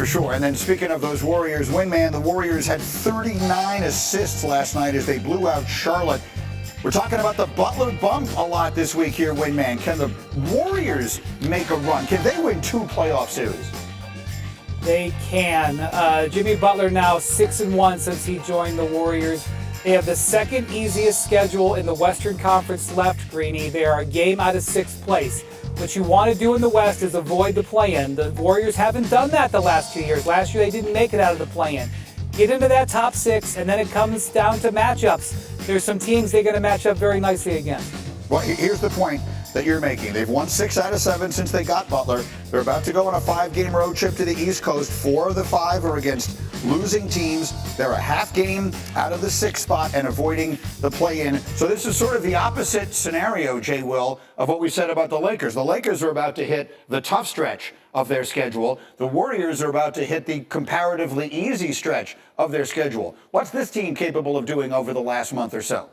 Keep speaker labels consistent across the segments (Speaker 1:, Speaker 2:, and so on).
Speaker 1: For sure. And then speaking of those Warriors win, man, the Warriors had 39 assists last night as they blew out Charlotte. We're talking about the Butler bump a lot this week here, Wingman. Can the Warriors make a run? Can they win 2 playoff series?
Speaker 2: They can. Jimmy Butler now 6-1 since he joined the Warriors. They have the second easiest schedule in the Western Conference left, Greeny. They are a game out of 6th place. What you want to do in the West is avoid the play-in. The Warriors haven't done that the last 2 years. Last year they didn't make it out of the play-in. Get into that top 6, and then it comes down to matchups. There's some teams they're going to match up very nicely against.
Speaker 1: Well, here's the point that you're making. They've won 6 out of 7 since they got Butler. They're about to go on a 5-game road trip to the East Coast. 4 of the 5 are against losing teams. They're a half game out of the 6th spot and avoiding the play-in. So this is sort of the opposite scenario, Jay Will, of what we said about the Lakers. The Lakers are about to hit the tough stretch of their schedule. The Warriors are about to hit the comparatively easy stretch of their schedule. What's this team capable of doing over the last month or so?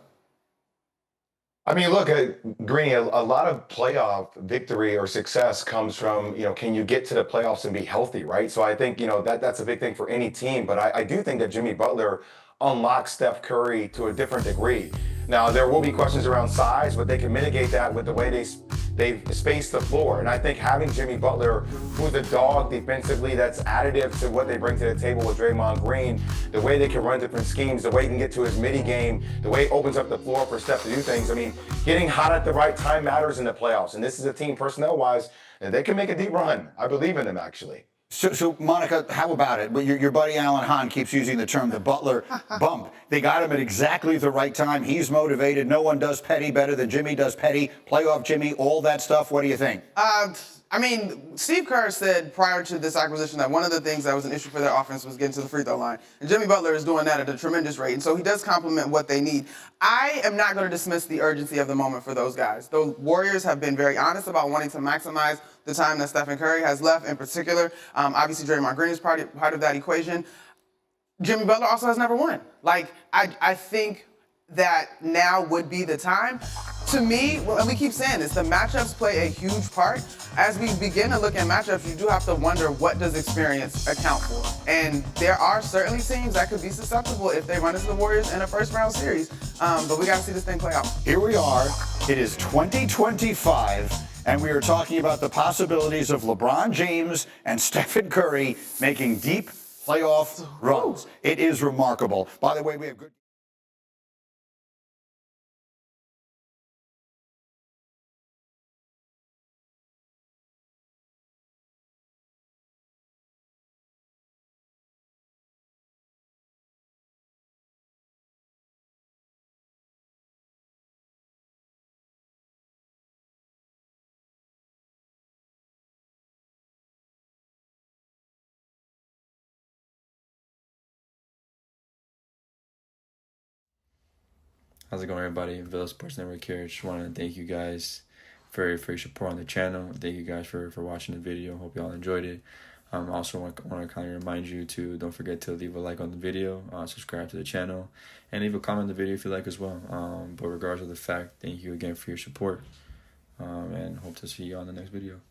Speaker 3: I mean, look, Greeny, a lot of playoff victory or success comes from, can you get to the playoffs and be healthy, right? So I think, that's a big thing for any team. But I do think that Jimmy Butler unlocks Steph Curry to a different degree. Now, there will be questions around size, but they can mitigate that with the way they've spaced the floor. And I think having Jimmy Butler, who's a dog defensively, that's additive to what they bring to the table with Draymond Green, the way they can run different schemes, the way he can get to his midi game, the way it opens up the floor for Steph to do things. I mean, getting hot at the right time matters in the playoffs. And this is a team personnel-wise, and they can make a deep run. I believe in them, actually.
Speaker 1: So, Monica, how about it? Your buddy Alan Hahn keeps using the term the Butler bump. They got him at exactly the right time. He's motivated. No one does Petty better than Jimmy does Petty. Playoff Jimmy, all that stuff. What do you think?
Speaker 4: I mean, Steve Kerr said prior to this acquisition that one of the things that was an issue for their offense was getting to the free throw line. And Jimmy Butler is doing that at a tremendous rate. And so he does complement what they need. I am not going to dismiss the urgency of the moment for those guys. The Warriors have been very honest about wanting to maximize the time that Stephen Curry has left in particular. Obviously, Draymond Green is part of that equation. Jimmy Butler also has never won. I think that now would be the time. To me, well, we keep saying this, the matchups play a huge part. As we begin to look at matchups, you do have to wonder, what does experience account for? And there are certainly teams that could be susceptible if they run into the Warriors in a first-round series. But we got to see this thing play out.
Speaker 1: Here we are. It is 2025, and we are talking about the possibilities of LeBron James and Stephen Curry making deep playoff runs. It is remarkable. By the way, we have good...
Speaker 5: How's it going, everybody? Villa Sports Network here. Just want to thank you guys for your support on the channel. Thank you guys for watching the video. Hope y'all enjoyed it. Also want to kind of remind you to don't forget to leave a like on the video, subscribe to the channel, and leave a comment on the video if you like as well. But regardless of the fact, thank you again for your support, and hope to see you on the next video.